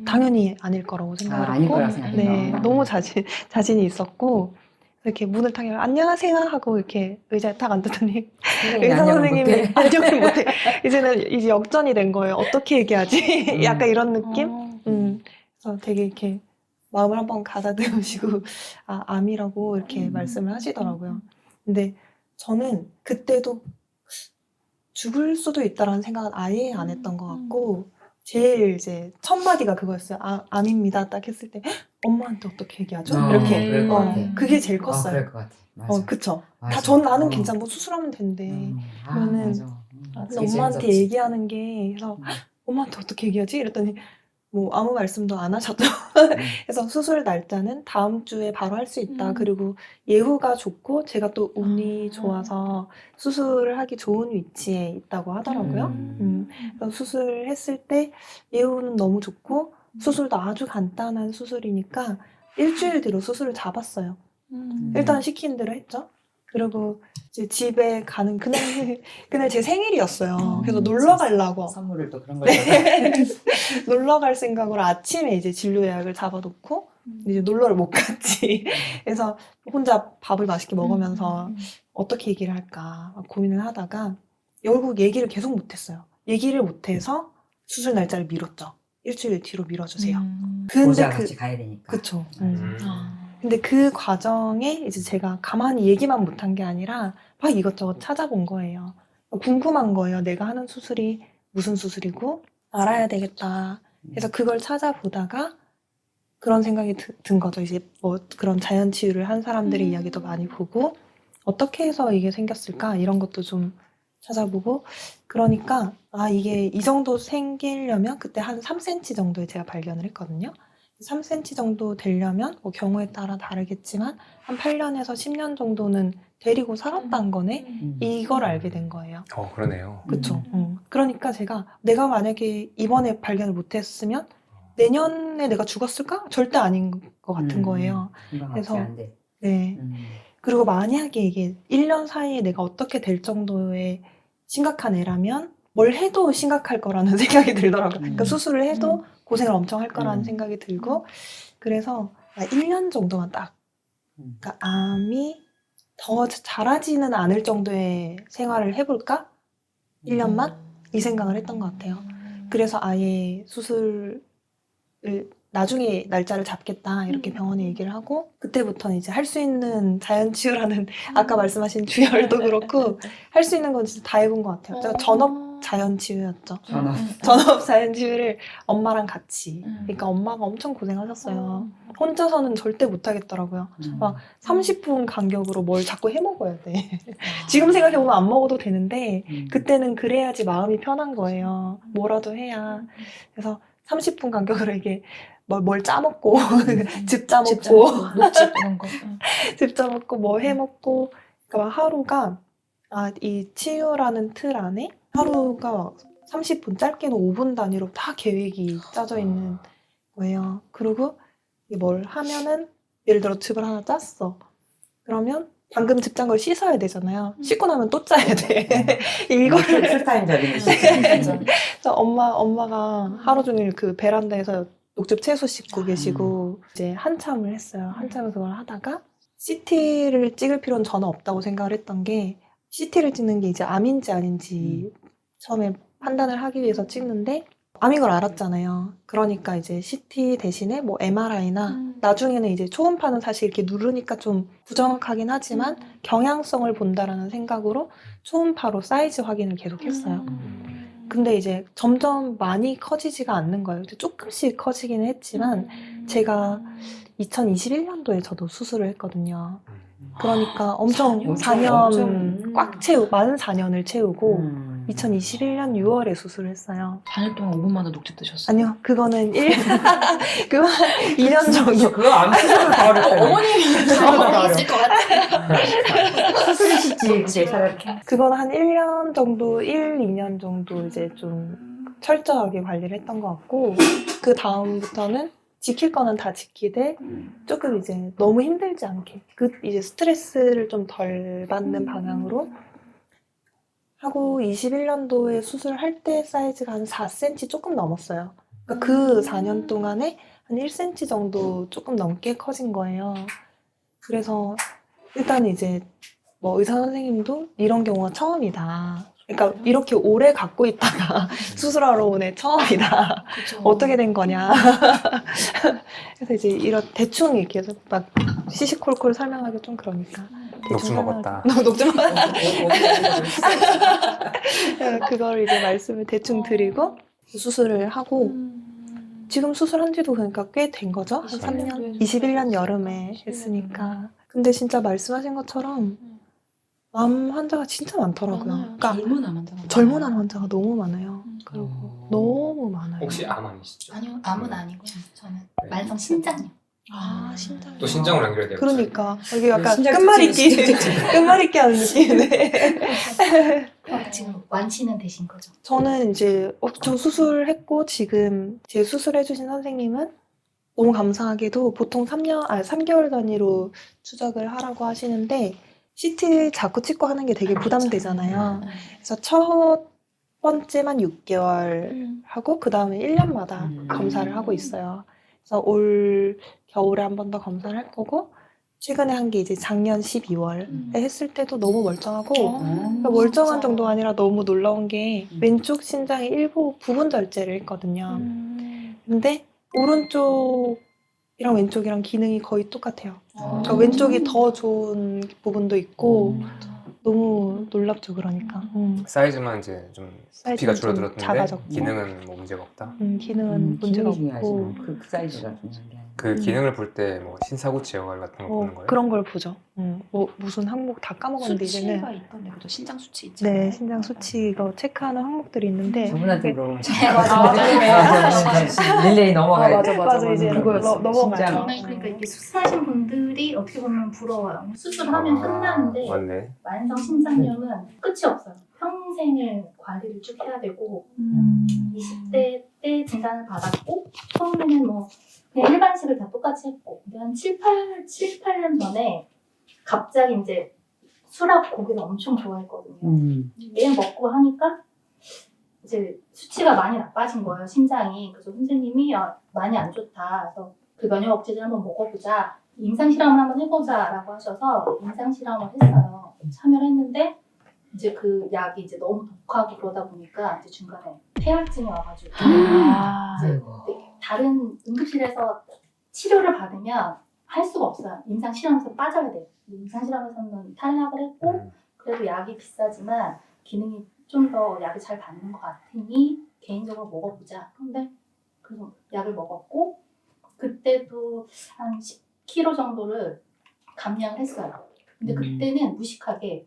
당연히 아닐 거라고 생각을 아닐 했고 거라고 생각했구나. 네, 너무 자신이 있었고 이렇게 문을 탁 열면 안녕하세요 하고 이렇게 의자에 탁 앉았더니 의사 선생님이 안녕을 못해. 이제는 이제 역전이 된 거예요. 어떻게 얘기하지? 약간 이런 느낌? 그래서 되게 이렇게 마음을 한번 가다듬으시고 암이라고 이렇게 말씀을 하시더라고요. 근데 저는 그때도 죽을 수도 있다라는 생각은 아예 안 했던 것 같고 제일 이제 첫 마디가 그거였어요. 암입니다. 딱 했을 때 엄마한테 어떻게 얘기하죠? 이렇게 그럴 것 같아. 그게 제일 컸어요. 그럴 것 같아. 맞아. 그쵸. 맞아. 다 나는 괜찮아. 뭐 수술하면 된대. 그러면은 맞아. 근데 그게 엄마한테 재밌었지. 얘기하는 게 그래서 엄마한테 어떻게 얘기하지? 이랬더니 뭐 아무 말씀도 안 하셨죠. 그래서 수술 날짜는 다음 주에 바로 할 수 있다. 그리고 예후가 좋고 제가 또 운이 좋아서 수술을 하기 좋은 위치에 있다고 하더라고요. 그래서 수술했을 때 예후는 너무 좋고 수술도 아주 간단한 수술이니까 일주일 뒤로 수술을 잡았어요. 일단 시키는 대로 했죠. 그리고 이제 집에 가는 그날 제 생일이었어요. 그래서 놀러 가려고 선물을 또 그런 걸. 놀러 갈 생각으로 아침에 이제 진료 예약을 잡아놓고 이제 놀러를 못 갔지. 그래서 혼자 밥을 맛있게 먹으면서 어떻게 얘기를 할까 막 고민을 하다가 결국 얘기를 계속 못했어요. 얘기를 못해서 수술 날짜를 미뤘죠. 일주일 뒤로 미뤄주세요. 근데 보자 같이 가야 되니까. 그쵸. 근데 그 과정에 이제 제가 가만히 얘기만 못한 게 아니라 막 이것저것 찾아본 거예요. 궁금한 거예요. 내가 하는 수술이 무슨 수술이고 알아야 되겠다. 그래서 그걸 찾아보다가 그런 생각이 든 거죠. 이제 뭐 그런 자연 치유를 한 사람들의 이야기도 많이 보고 어떻게 해서 이게 생겼을까 이런 것도 좀 찾아보고 그러니까 이게 이 정도 생기려면 그때 한 3cm 정도에 제가 발견을 했거든요. 3cm 정도 되려면 뭐 경우에 따라 다르겠지만 한 8년에서 10년 정도는 데리고 살았다는 거네. 이걸 알게 된 거예요. 그러네요. 그쵸. 그러니까 내가 만약에 이번에 발견을 못했으면 내년에 내가 죽었을까? 절대 아닌 것 같은 거예요. 건강하지 그래서 안 돼. 네. 그리고 만약에 이게 1년 사이에 내가 어떻게 될 정도의 심각한 애라면 뭘 해도 심각할 거라는 생각이 들더라고요. 그러니까 수술을 해도 고생을 엄청 할 거라는 생각이 들고 그래서 1년 정도만 딱 그러니까 암이 더 자라지는 않을 정도의 생활을 해볼까? 1년만? 이 생각을 했던 것 같아요. 그래서 아예 수술을 나중에 날짜를 잡겠다 이렇게 병원에 얘기를 하고 그때부터는 이제 할 수 있는 자연치유라는 아까 말씀하신 주열도 그렇고 할 수 있는 건 진짜 다 해본 것 같아요. 제가 전업 자연치유였죠. 전업 자연치유를 엄마랑 같이. 그러니까 엄마가 엄청 고생하셨어요. 혼자서는 절대 못하겠더라고요. 막 30분 간격으로 뭘 자꾸 해먹어야 돼. 지금 생각해보면 안 먹어도 되는데 그때는 그래야지 마음이 편한 거예요. 뭐라도 해야. 그래서 30분 간격으로 이게 뭘 짜먹고 즙 짜먹고 녹즙 이런 거. 즙 짜먹고 뭐 해먹고 그러니까 하루가 이 치유라는 틀 안에 하루가 30분 짧게는 5분 단위로 다 계획이 짜져 있는 거예요. 그리고 뭘 하면은 예를 들어 즙을 하나 짰어. 그러면 방금 즙 짠 걸 씻어야 되잖아요. 씻고 나면 또 짜야 돼. 이거를 풀타임적이네. 그래서 엄마가 하루 종일 그 베란다에서 녹즙 채소 씻고 계시고 이제 한참을 했어요. 한참을 그걸 하다가 CT를 찍을 필요는 전혀 없다고 생각을 했던 게 CT를 찍는 게 이제 암인지 아닌지 처음에 판단을 하기 위해서 찍는데 암인 걸 알았잖아요. 그러니까 이제 CT 대신에 뭐 MRI나 나중에는 이제 초음파는 사실 이렇게 누르니까 좀 부정확하긴 하지만 경향성을 본다라는 생각으로 초음파로 사이즈 확인을 계속 했어요. 근데 이제 점점 많이 커지지가 않는 거예요. 조금씩 커지기는 했지만 제가 2021년도에 저도 수술을 했거든요. 그러니까 엄청 4년 꽉 채우고 많은 4년을 채우고 2021년 6월에 수술을 했어요. 4년 동안 5분마다 녹즙 드셨어요? 아니요, 그거는 2년 정도. 그거 안 수술을 더 어렵다. 어머님이 있을 것 같아. 수술이 쉽지, 그치? 그건 한 1년 정도, 2년 정도 이제 좀 철저하게 관리를 했던 것 같고, 그 다음부터는 지킬 거는 다 지키되, 조금 이제 너무 힘들지 않게, 이제 스트레스를 좀 덜 받는 방향으로 하고, 21년도에 수술할 때 사이즈가 한 4cm 조금 넘었어요. 그러니까 그 4년 동안에 한 1cm 정도 조금 넘게 커진 거예요. 그래서 일단 이제 뭐 의사 선생님도 이런 경우가 처음이다. 그러니까 이렇게 오래 갖고 있다가 수술하러 온 애 처음이다. 그쵸. 어떻게 된 거냐. 그래서 이제 이런 대충 이렇게 막 시시콜콜 설명하기 좀 그러니까. 녹즙 먹었다. 녹즙 먹었다. 그걸 이제 말씀을 대충 드리고 수술을 하고 지금 수술한 지도 그러니까 꽤 된 거죠? 한 3년? 21년 여름에 했으니까. 근데 진짜 말씀하신 것처럼 암 환자가 진짜 많더라고요. 그러니까 젊은 암 환자가 젊은 암 환자가 너무 많아요. 그리고 너무 많아요. 혹시 암 아니시죠? 아니요, 암은 아니고요. 저는 만성 신장염. 신장. 또 신장으로 연결돼요. 그러니까 이게 약간 신장 끝말잇기 끝말잇기 하는 느낌인데 지금 완치는 되신 거죠? 저는 이제 저 수술했고 지금 제 수술해주신 선생님은 너무 감사하게도 보통 3개월 단위로 추적을 하라고 하시는데 CT 자꾸 찍고 하는 게 되게 부담되잖아요. 그래서 첫 번째만 6개월 하고 그 다음에 1년마다 검사를 하고 있어요. 그래서 올 겨울에 한 번 더 검사를 할 거고 최근에 한 게 이제 작년 12월에 했을 때도 너무 멀쩡하고 그러니까 멀쩡한 정도가 아니라 너무 놀라운 게 왼쪽 신장의 일부 부분 절제를 했거든요. 근데 오른쪽이랑 왼쪽이랑 기능이 거의 똑같아요. 그러니까 왼쪽이 더 좋은 부분도 있고 너무 놀랍죠, 그러니까. 사이즈만 이제 좀 사이즈는 부피가 좀 줄어들었는데 작아졌고. 기능은 뭐 문제가 없다. 기능은 문제가 기능이 없고 중요하지. 그 사이즈가 중요한 게. 그 기능을 볼 때 뭐 신사고치 역할 같은 거 보는 거예요? 그런 걸 보죠. 뭐 무슨 항목 다 까먹었는데 이제는 수치가 있던데 그죠? 신장 수치 있잖아요. 네, 신장 수치 이거 체크하는 항목들이 있는데 저분한테 물어보면 맞아. 릴레이 넘어가야 맞아 이제 그거였어. 넘어가죠. 신장. 저는 그러니까 이게 수술하신 분들이 어떻게 보면 부러워요. 수술하면 끝나는데 맞네. 만성 신장염은 끝이 없어요. 평생을 관리를 쭉 해야 되고 20대 때 진단을 받았고 처음에는 뭐 그냥 일반식을 다 똑같이 했고 근데 한 7, 8년 전에 갑자기 이제 술하고 고기를 엄청 좋아했거든요. 매일 먹고 하니까 이제 수치가 많이 나빠진 거예요, 심장이. 그래서 선생님이 많이 안 좋다. 그래서 그 면역 억제제 한번 먹어보자. 임상 실험을 한번 해보자라고 하셔서 임상 실험을 했어요. 참여를 했는데 이제 그 약이 이제 너무 독하고 그러다 보니까 이제 중간에 폐혈증이 와가지고 이제 다른 응급실에서 치료를 받으면 할 수가 없어요. 임상 실험에서 빠져야 돼요. 임상 실험에서는 탈락을 했고 그래도 약이 비싸지만 기능이 좀 더 약이 잘 받는 것 같으니 개인적으로 먹어보자. 근데 그래서 약을 먹었고 그때도 한 10kg 정도를 감량을 했어요. 근데 그때는 무식하게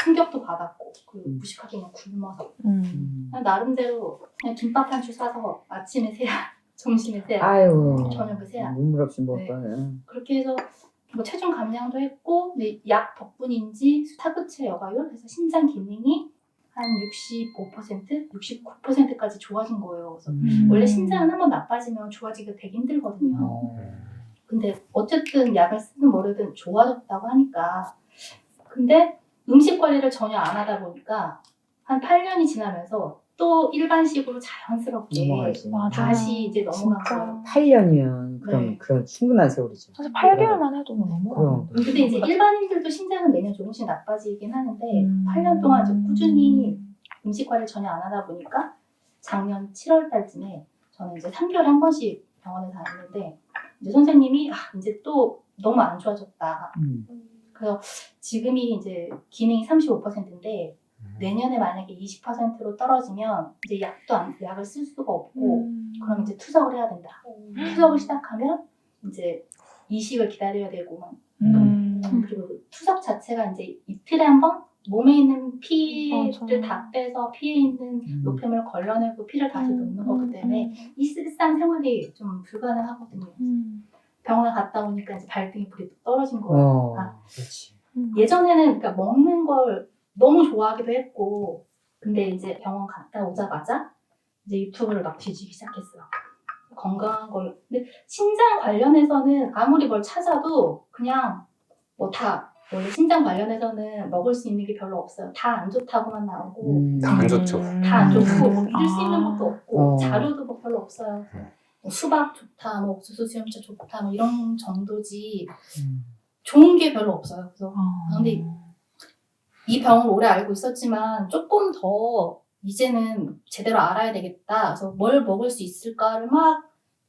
충격도 받았고 무식하게 그냥 굶어서 그냥 나름대로 그냥 김밥 한 줄 사서 아침에 세야 점심에 세야 아이고. 저녁에 세야 눈물 없이 못 네. 봐요. 그렇게 해서 뭐 체중 감량도 했고 근데 약 덕분인지 타구체 여과율 그래서 심장 기능이 한 65%, 69%까지 좋아진 거예요. 그래서 원래 심장은 한번 나빠지면 좋아지기가 되게 힘들거든요. 근데 어쨌든 약을 쓰든 뭐르든 좋아졌다고 하니까 근데 음식 관리를 전혀 안 하다 보니까 한 8년이 지나면서 또 일반식으로 자연스럽게 넘어가지. 다시 이제 넘어간 거예요. 8년이면 그럼 네. 그런 충분한 세월이죠. 사실 8개월만 해도 너무. 그럼. 근데 이제 일반인들도 신장은 매년 조금씩 나빠지긴 하는데 8년 음. 동안 좀 꾸준히 음식 관리를 전혀 안 하다 보니까 작년 7월 달쯤에 저는 이제 3개월에 한 번씩 병원에 다녔는데 이제 선생님이 이제 또 너무 안 좋아졌다. 그래서 지금이 이제 기능이 35%인데 내년에 만약에 20%로 떨어지면 이제 약을 쓸 수가 없고 그럼 이제 투석을 해야 된다. 투석을 시작하면 이제 이식을 기다려야 되고 그리고 투석 자체가 이제 이틀에 한 번 몸에 있는 피를 다 빼서 피에 있는 노폐물을 걸러내고 피를 다시 넣는 거기 때문에 이 일상 생활이 좀 불가능하거든요. 병원에 갔다 오니까 이제 발등에 불이 또 떨어진 거예요. 그렇지. 예전에는 그러니까 먹는 걸 너무 좋아하기도 했고 근데 이제 병원 갔다 오자마자 이제 유튜브를 막 뒤지기 시작했어요. 건강한 걸. 근데 신장 관련해서는 아무리 뭘 찾아도 그냥 뭐 다 원래 신장 관련해서는 먹을 수 있는 게 별로 없어요. 다 안 좋다고만 나오고 다 안 좋죠. 다 안 좋고 뭐 믿을 수 있는 것도 없고 어. 자료도 뭐 별로 없어요. 뭐 수박 좋다, 뭐 옥수수 수염차 좋다, 뭐 이런 정도지 좋은 게 별로 없어요. 그래서 근데 이 병을 오래 알고 있었지만 조금 더 이제는 제대로 알아야 되겠다. 그래서 뭘 먹을 수 있을까를 막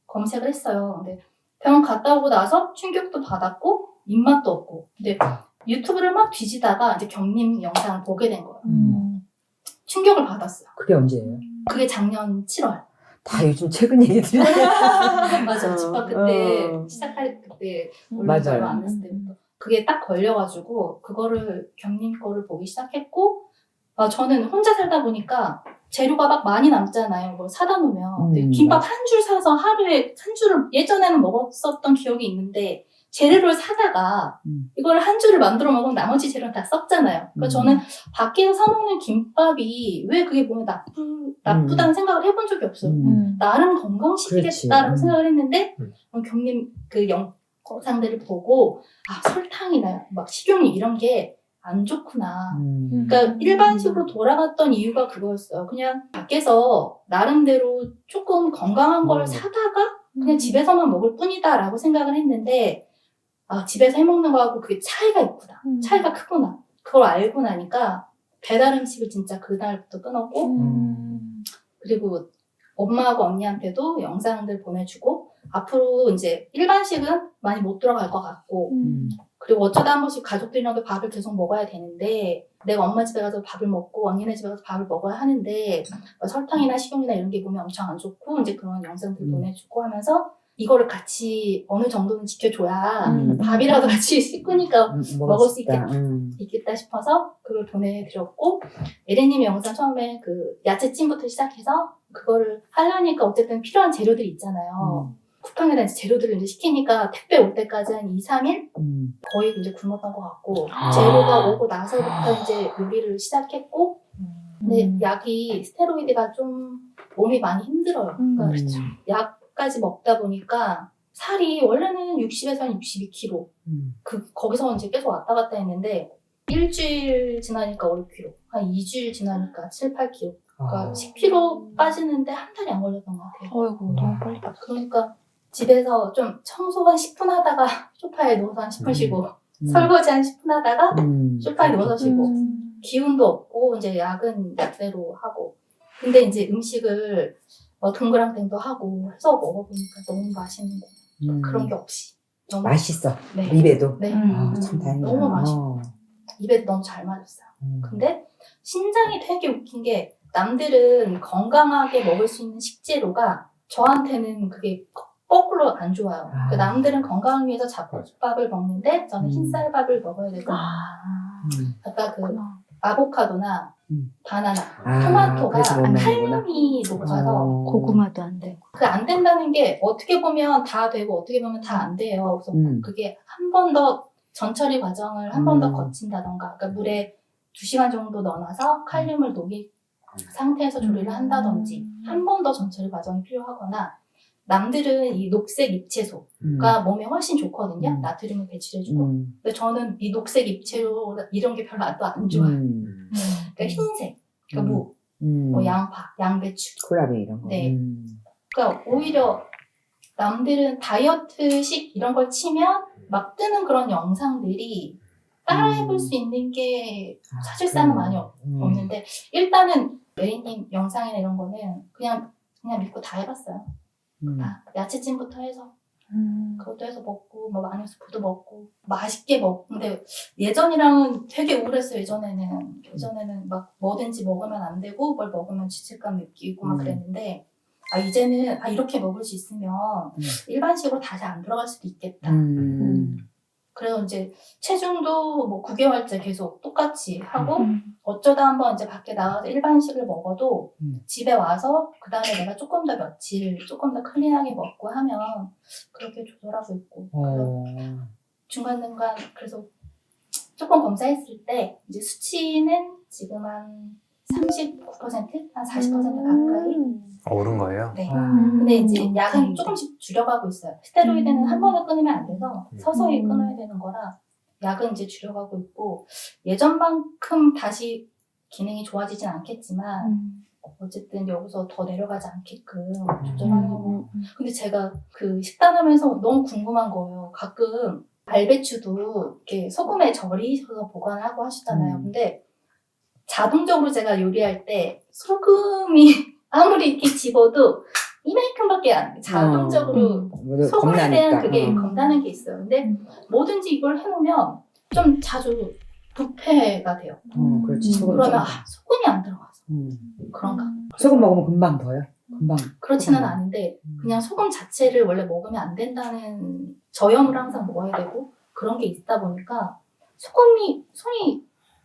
검색을 했어요. 근데 병원 갔다 오고 나서 충격도 받았고 입맛도 없고. 근데 유튜브를 막 뒤지다가 이제 경림 영상을 보게 된 거예요. 충격을 받았어요. 그게 언제예요? 그게 작년 7월. 다 요즘 최근 얘기들. 맞아. 집합 그때 시작할 그때 올라온 지 얼마 안 됐을 때부터. 그게 딱 걸려가지고 그거를 경림 거를 보기 시작했고 저는 혼자 살다 보니까 재료가 막 많이 남잖아요. 뭘 사다 놓으면. 근데 김밥 한 줄 사서 하루에 한 줄을 예전에는 먹었었던 기억이 있는데 재료를 사다가 이걸 한 줄을 만들어 먹으면 나머지 재료는 다 썩잖아요. 그래서 저는 밖에서 사먹는 김밥이 왜 그게 보면 나쁘다는 생각을 해본 적이 없어요. 나름 건강식이겠다라고 생각을 했는데 경림 그 영상들을 보고 설탕이나 막 식용유 이런 게 안 좋구나. 그러니까 일반식으로 돌아갔던 이유가 그거였어요. 그냥 밖에서 나름대로 조금 건강한 걸 사다가 그냥 집에서만 먹을 뿐이다라고 생각을 했는데 집에서 해먹는 거하고 그게 차이가 있구나. 차이가 크구나. 그걸 알고 나니까 배달 음식을 진짜 그날부터 끊었고 그리고 엄마하고 언니한테도 영상들 보내주고 앞으로 이제 일반식은 많이 못 들어갈 것 같고 그리고 어쩌다 한 번씩 가족들이랑도 밥을 계속 먹어야 되는데 내가 엄마 집에 가서 밥을 먹고 언니네 집에 가서 밥을 먹어야 하는데 설탕이나 식용유나 이런 게 몸에 엄청 안 좋고 이제 그런 영상들 보내주고 하면서 이거를 같이 어느 정도는 지켜줘야 밥이라도 같이 씻으니까 먹을 수 있겠다 싶어서 그걸 보내드렸고 에레님 영상 처음에 그 야채찜부터 시작해서 그거를 하려니까 어쨌든 필요한 재료들이 있잖아요. 쿠팡에다 이제 재료들을 이제 시키니까 택배 올 때까지 한 2, 3일 거의 이제 굶었던 것 같고 재료가 오고 나서부터 이제 요리를 시작했고 근데 약이 스테로이드가 좀 몸이 많이 힘들어요. 그러니까 약까지 먹다 보니까 살이 원래는 60에서 한 62kg. 거기서 이제 계속 왔다 갔다 했는데 일주일 지나니까 5kg, 한 2주일 지나니까 7, 8kg. 그러니까 10kg 빠지는데 한 달이 안 걸렸던 것 같아요. 어이구 너무 빨리 봤어. 그러니까 집에서 좀 청소 한 10분 하다가 소파에 누워서 한 10분 쉬고 설거지 한 10분 하다가 소파에 누워서 쉬고 기운도 없고 이제 약은 약대로 하고 근데 이제 음식을 동그랑땡도 하고 해서 먹어보니까 너무 맛있는 거예요. 그런 게 없이 너무 맛있어. 네. 입에도. 네. 참 다행이다. 너무 맛있고 입에도 너무 잘 맞았어요. 근데 신장이 되게 웃긴 게 남들은 건강하게 먹을 수 있는 식재료가 저한테는 그게 거꾸로 안 좋아요. 그 남들은 건강을 위해서 잡곡밥을 먹는데 저는 흰쌀밥을 먹어야 되고 아까 그 아보카도나 바나나, 토마토가 그래서 못 먹는구나. 칼륨이 높아서 고구마도 안 돼. 그 안 된다는 게 어떻게 보면 다 되고 어떻게 보면 다 안 돼요. 그래서 그게 한 번 더 전처리 과정을 한 번 더 거친다던가 그러니까 물에 2시간 정도 넣어놔서 칼륨을 녹인 상태에서 조리를 한다든지 한 번 더 전처리 과정이 필요하거나 남들은 이 녹색 잎채소가 몸에 훨씬 좋거든요. 나트륨을 배출해주고. 근데 저는 이 녹색 잎채소 이런 게 별로 또 안 좋아요. 그러니까 흰색, 그러니까 무, 뭐 양파, 양배추. 콜라비 이런 거. 네. 그러니까 오히려 남들은 다이어트식 이런 걸 치면 막 뜨는 그런 영상들이 따라해볼 수 있는 게 사실상은 많이 없는데 일단은 메리님 영상이나 이런 거는 그냥 믿고 다 해봤어요. 야채찜부터 해서 그것도 해서 먹고 뭐 마녀수프도 먹고 맛있게 먹고 근데 예전이랑은 되게 우울했어요. 예전에는 막 뭐든지 먹으면 안 되고 뭘 먹으면 죄책감 느끼고 막 그랬는데 이제는 이렇게 먹을 수 있으면 일반식으로 다시 안 들어갈 수도 있겠다. 그래서 이제 체중도 뭐 9개월째 계속 똑같이 하고 어쩌다 한번 이제 밖에 나가서 일반식을 먹어도 집에 와서 그 다음에 내가 조금 더 며칠 조금 더 클린하게 먹고 하면 그렇게 조절하고 있고 중간중간 그래서 조금 검사했을 때 이제 수치는 지금 한 39%? 한 40% 가까이 오른 거예요? 네. 근데 이제 약은 조금씩 줄여가고 있어요. 스테로이드는 한 번에 끊으면 안 돼서 서서히 끊어야 되는 거라 약은 이제 줄여가고 있고 예전만큼 다시 기능이 좋아지진 않겠지만 어쨌든 여기서 더 내려가지 않게끔 조절하려고. 근데 제가 그 식단하면서 너무 궁금한 거예요. 가끔 알배추도 이렇게 소금에 절이셔서 보관하고 하시잖아요. 근데 자동적으로 제가 요리할 때 소금이 아무리 이렇게 집어도 이만큼밖에 안 자동적으로 소금에 대한 그게 겁나는 게 있어요. 근데 뭐든지 이걸 해놓으면 좀 자주 부패가 돼요. 그렇지. 그러면 소금이 안 들어가서 그런가? 소금 먹으면 금방 더요. 금방. 그렇지는 않은데 그냥 소금 자체를 원래 먹으면 안 된다는 저염을 항상 먹어야 되고 그런 게 있다 보니까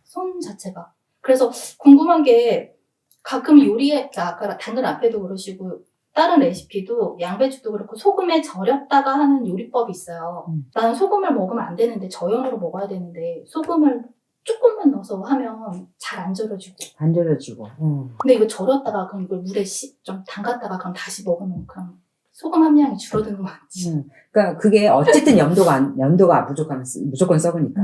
손 자체가 그래서 궁금한 게 가끔 요리에 아까 당근 앞에도 그러시고 다른 레시피도 양배추도 그렇고 소금에 절였다가 하는 요리법이 있어요. 나는 소금을 먹으면 안 되는데 저염으로 먹어야 되는데 소금을 조금만 넣어서 하면 잘 안 절여지고. 안 절여지고. 근데 이거 절였다가 그럼 이걸 물에 좀 담갔다가 그럼 다시 먹으면 그럼 소금 함량이 줄어드는 거 같지. 그러니까 그게 어쨌든 염도가 부족하면 무조건 썩으니까.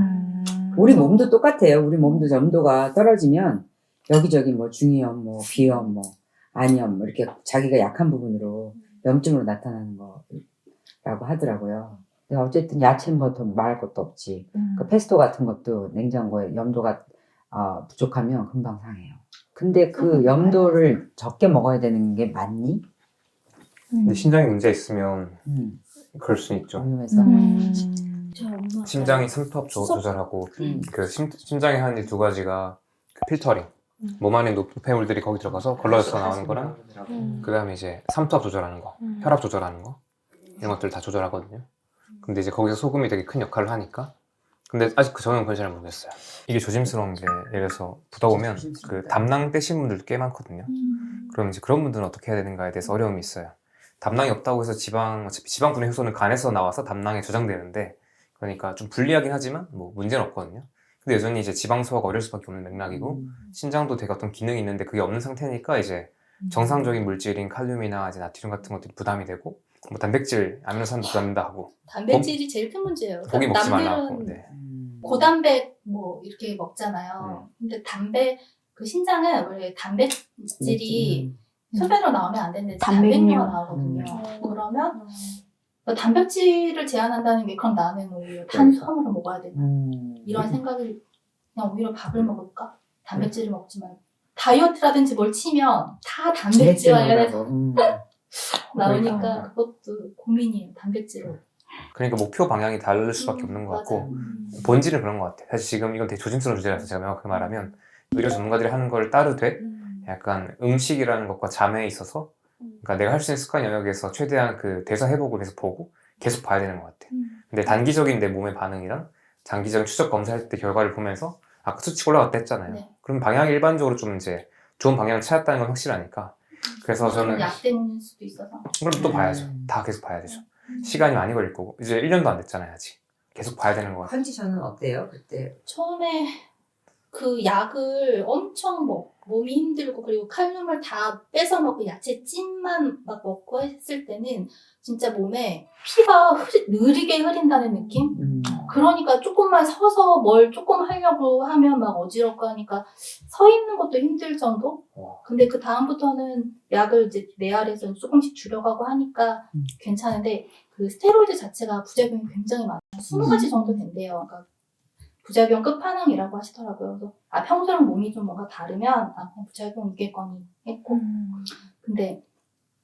우리 몸도 똑같아요. 우리 몸도 염도가 떨어지면 여기저기 뭐 중이염, 뭐 비염, 뭐 안염 뭐 이렇게 자기가 약한 부분으로 염증으로 나타나는 거라고 하더라고요. 근데 어쨌든 야채는 뭐 더 말할 것도 없지. 그 페스토 같은 것도 냉장고에 염도가 부족하면 금방 상해요. 근데 그 염도를 적게 먹어야 되는 게 맞니? 근데 신장에 문제 있으면 그럴 수 있죠. 위험해서. 심장이 숨톱 조절하고 그 심장에 하는 일 두 가지가 그 필터링. 몸 안에 노폐물들이 거기 들어가서 걸러져서 나오는 거랑 그 다음에 이제 삼투압 조절하는 거, 혈압 조절하는 거 이런 것들 다 조절하거든요. 근데 이제 거기서 소금이 되게 큰 역할을 하니까 근데 아직 저는 그걸 잘 모르겠어요. 이게 조심스러운 게 예를 들어서 부다 보면 그 담낭 떼신 분들 꽤 많거든요. 그럼 이제 그런 분들은 어떻게 해야 되는가에 대해서 어려움이 있어요. 담낭이 없다고 해서 지방분해 효소는 간에서 나와서 담낭에 저장되는데 그러니까 좀 불리하긴 하지만 뭐 문제는 없거든요. 근데 여전히 이제 지방 소화가 어려울 수밖에 없는 맥락이고 신장도 되게 어떤 기능이 있는데 그게 없는 상태니까 이제 정상적인 물질인 칼륨이나 이제 나트륨 같은 것들이 부담이 되고 뭐 단백질 아미노산도 부담된다 하고 단백질이 제일 큰 문제예요. 고기 먹지 말라고. 남들은 네. 고단백 뭐 이렇게 먹잖아요. 근데 그 신장은 원래 단백질이 소변으로 나오면 안 되는데 단백뇨가 나오거든요. 그러면 단백질을 제한한다는 게 그럼 나는 오히려 탄수화물을 먹어야 되나 이런 생각을 그냥 오히려 밥을 먹을까? 단백질을 먹지 말고 다이어트라든지 뭘 치면 다 단백질 관련해서 나오니까 그것도 고민이에요. 단백질을. 그러니까 목표 방향이 다를 수밖에 없는 것 같고 본질은 그런 것 같아요. 사실 지금 이건 되게 조심스러운 주제라서 제가 명확하게 말하면 의료 전문가들이 하는 걸 따르되 약간 음식이라는 것과 잠에 있어서 그러니까 내가 할 수 있는 습관 영역에서 최대한 그 대사 회복을 계속 보고 계속 봐야 되는 것 같아. 근데 단기적인 내 몸의 반응이랑 장기적인 추적 검사할 때 결과를 보면서 아까 수치가 올라갔다 했잖아요. 네. 그럼 방향이 일반적으로 좀 이제 좋은 방향을 찾았다는 건 확실하니까 그래서 저는 약 때문일 수도 있어서. 그럼 또 봐야죠. 다 계속 봐야 되죠. 시간이 많이 걸릴 거고 이제 1년도 안 됐잖아요 아직. 계속 봐야 되는 것 같아요. 컨디션은 어때요 그때? 처음에 그 약을 엄청 몸이 힘들고 그리고 칼륨을 다 뺏어 먹고 야채 찐만 막 먹고 했을 때는 진짜 몸에 피가 느리게 흐린다는 느낌? 그러니까 조금만 서서 뭘 조금 하려고 하면 막 어지럽고 하니까 서 있는 것도 힘들 정도? 근데 그 다음부터는 약을 이제 내 아래에서 조금씩 줄여가고 하니까 괜찮은데 그 스테로이드 자체가 부작용이 굉장히 많아요. 20가지 정도 된대요. 그러니까 부작용 끝판왕이라고 하시더라고요. 그래서 평소랑 몸이 좀 뭔가 다르면 그냥 부작용 있겠거니 했고 근데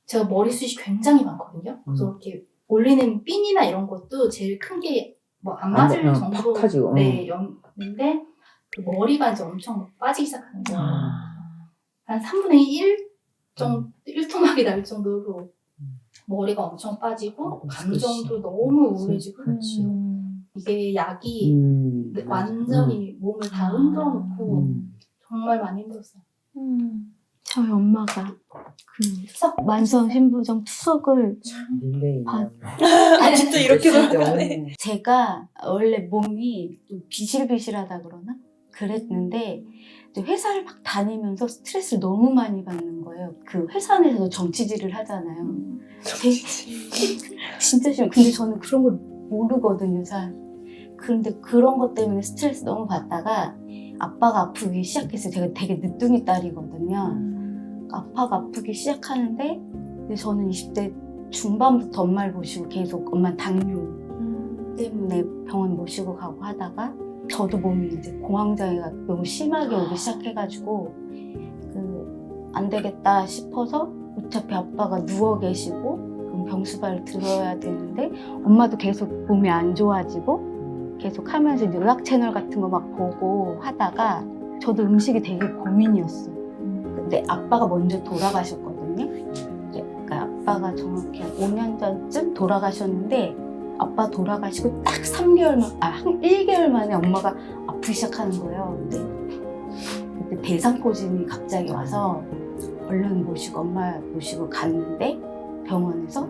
제가 머리숱이 굉장히 많거든요. 그래서 이렇게 올리는 핀이나 이런 것도 제일 큰 게 뭐 안 맞을 정도로 팍하죠. 네, 였는데 그 머리가 이제 엄청 빠지기 시작하는 거예요. 한 3분의 1 정도, 1토막이 날 정도로 머리가 엄청 빠지고 감정도 너무 우울해지고 이게 약이 완전히 몸을 다 흔들어 놓고 정말 많이 힘들었어요. 저희 엄마가 그 만성 신부종 투석을 진짜 이렇게 돌아가네. 제가 원래 몸이 좀 비실비실하다 그러나 그랬는데 회사를 막 다니면서 스트레스를 너무 많이 받는 거예요. 그 회사 내에서도 정치질을 하잖아요. 진짜 싫어요. 근데 저는 그런 걸 모르거든요, 잘. 그런데 그런 것 때문에 스트레스 너무 받다가 아빠가 아프기 시작했어요. 제가 되게 늦둥이 딸이거든요. 아빠가 아프기 시작하는데 근데 저는 20대 중반부터 엄마를 모시고 계속 엄마 당뇨 때문에 병원 모시고 가고 하다가 저도 몸이 이제 공황장애가 너무 심하게 오기 시작해가지고 안 되겠다 싶어서 어차피 아빠가 누워 계시고 그럼 병수발을 들어야 되는데 엄마도 계속 몸이 안 좋아지고 계속 하면서 이제 의학 채널 같은 거 막 보고 하다가 저도 음식이 되게 고민이었어요. 근데 아빠가 먼저 돌아가셨거든요. 그러니까 아빠가 정확히 한 5년 전쯤 돌아가셨는데 아빠 돌아가시고 딱 1개월 만에 엄마가 아프기 시작하는 거예요. 근데 그때 대상포진이 갑자기 와서 얼른 엄마 모시고 갔는데 병원에서